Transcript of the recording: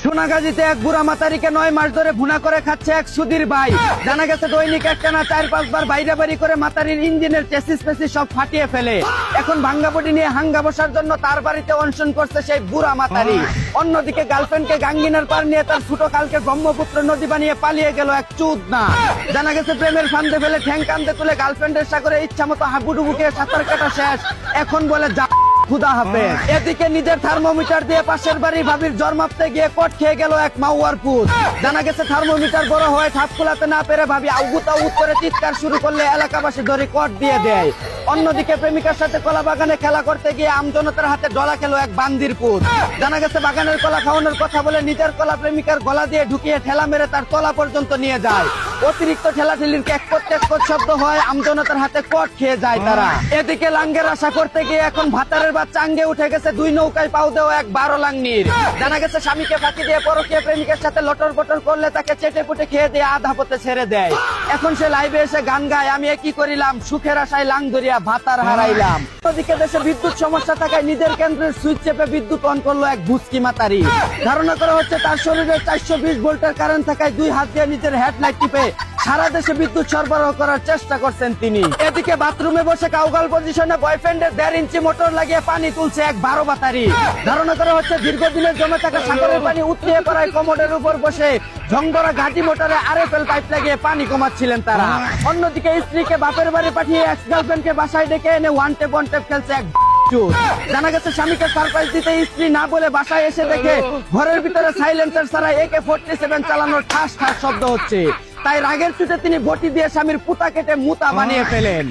সোনাগাজীতে এক বুড়া মাতারিকে 9 মাস ধরে ভুনা করে খাচ্ছে এক সুধীর ভাই। জানা গেছে দৈনিক একটানা 4-5 বার বাইরে বাড়ি করে মাতারির ইঞ্জিনের চেসিস পেসিস সব ফাটিয়ে ফেলে। এখন ভাঙ্গা বডি নিয়ে হাঙ্গা বসার জন্য তার বাড়িতে অনশন করছে সেই বুড়া মাতারি। অন্যদিকে গার্লফ্রেন্ডকে গাঙ্গিনার পার নিয়ে তার ছোট কালকে ব্রহ্মপুত্র নদী বানিয়ে পালিয়ে গেল এক চুদনা। জানা গেছে প্রেমের ফান্দে ফেলে ঠ্যাং কান্দে তুলে গার্লফ্রেন্ডের সাগরে ইচ্ছা মতো হাবুডুবুকে সাঁতার কাটা শেষ। এখন বলে যা খুদা হাফেজ। এদিকে নিজের থার্মোমিটার দিয়ে পাশের বাড়ি ভাবির জ্বর মাপতে গিয়ে কট খেয়ে গেল এক মাউয়ার পুত। জানা গেছে থার্মোমিটার বড় হয়ে ঠাপ খোলাতে না পেরে ভাবি আউগুত আউগুত করে চিৎকার শুরু করলে এলাকাবাসী ধরে কট দিয়ে দেয়। অন্যদিকে প্রেমিকার সাথে কলা বাগানে খেলা করতে গিয়ে আমজনতার হাতে ডলা খেলো এক বান্দির পুত। জানা গেছে বাগানের কলা খাওয়ানোর কথা বলে নিজের কলা প্রেমিকার গলা দিয়ে ঢুকিয়ে ঠেলা মেরে তার তলা পর্যন্ত নিয়ে যায়। অতিরিক্ত ঠেলাঠেলির এক শব্দ হয়, আমজনতার হাতে কট খেয়ে যায় তারা। এদিকে লাঙ্গের আশা করতে গিয়ে এখন ভাতারের বাচ্চা আঙ্গে উঠে গেছে 2 নৌকায় পাও দেওয়া এক 12 লাঙ্গির। জানা গেছে স্বামীকে ফাঁকি দিয়ে পরকীয়া প্রেমিকের সাথে লটর পটর করলে তাকে চেটে পুটে খেয়ে দিয়ে আধা পথে ছেড়ে দেয়। এখন সে লাইভে এসে গান গায়, আমি কি করিলাম সুখের আশায় লাং ধরিয়া ভাতার হারাইলাম। ওদিকে দেশে বিদ্যুৎ সমস্যা থাকায় নিজের কেন্দ্রের সুইচ চেপে বিদ্যুৎ অন করলো এক ভুসকি মাতারি। ধারণা করা হচ্ছে তার শরীরে 420 ভোল্টের কারেন্ট থাকায় 2 হাত দিয়ে নিজের হেডলাইট টিপে সারা দেশে বিদ্যুৎ সরবরাহ করার চেষ্টা করছেন তিনি। এদিকে বাথরুমে বসে কাউগাল পজিশনে বয়ফ্রেন্ডের 1.5 ইঞ্চি মোটর লাগিয়ে পানি তুলছে এক 12 বাতারি। ধারণা করা হচ্ছে দীর্ঘদিনের জমে থাকা সাগরের পানি উতলিয়ে পড়ায় কমোডের উপর বসে ঝংধরা ঘাটি মোটরে আরএফএল পাইপ লাগিয়ে পানি কমাচ্ছিলেন তারা। অন্যদিকে স্ত্রীকে বাপের বাড়ি পাঠিয়ে এক্স গার্লফ্রেন্ডকে বাসায় ডেকে এনে ওয়ান টেপ খেলছে এক। জানা গেছে স্বামীকে সারপ্রাইজ দিতে স্ত্রী না বলে বাসায় এসে দেখে ঘরের ভিতরে সাইলেন্সার ছাড়া AK-47 চালানোর ঠাস ঠাস শব্দ হচ্ছে। তাই রাগের চুটে তিনি বটি দিয়ে স্বামীর পুতা কেটে মুতা বানিয়ে ফেলেন।